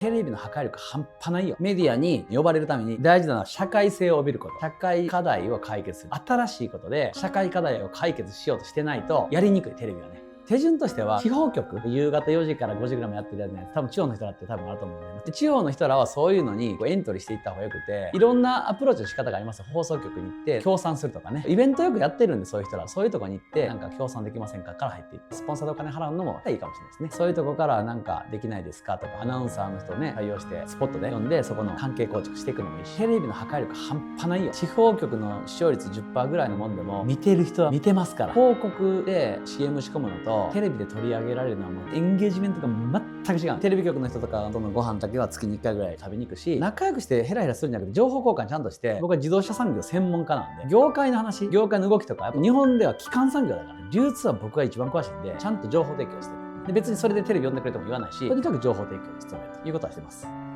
テレビの破壊力半端ないよ。メディアに呼ばれるために大事なのは社会性を帯びること。社会課題を解決する。新しいことで社会課題を解決しようとしてないとやりにくい、テレビはね。手順としては、地方局、夕方4時から5時ぐらいもやってるやつね、多分地方の人らって多分あると思うんで、地方の人らはそういうのにエントリーしていった方がよくて、いろんなアプローチの仕方があります。放送局に行って協賛するとかね、イベントよくやってるんで、そういう人ら、そういうとこに行って、なんか協賛できませんかから入っていって、スポンサーでお金払うのもいいかもしれないですね。そういうとこからなんかできないですかとか、アナウンサーの人をね、採用してスポットで呼んで、そこの関係構築していくのもいいし、テレビの破壊力半端ないよ。地方局の視聴率 10% ぐらいのもんでも、見てる人は見てますから。広告で CM 仕込むのと、テレビで取り上げられるのはもうエンゲージメントが全く違う。テレビ局の人とかとのご飯だけは月に1回ぐらい食べに行くし、仲良くしてヘラヘラするんじゃなくて情報交換ちゃんとして、僕は自動車産業専門家なんで、業界の話、業界の動きとか、やっぱ日本では基幹産業だからね、流通は僕が一番詳しいんで、ちゃんと情報提供してる。で別にそれでテレビ呼んでくれとも言わないし、とにかく情報提供に努めるということはしてます。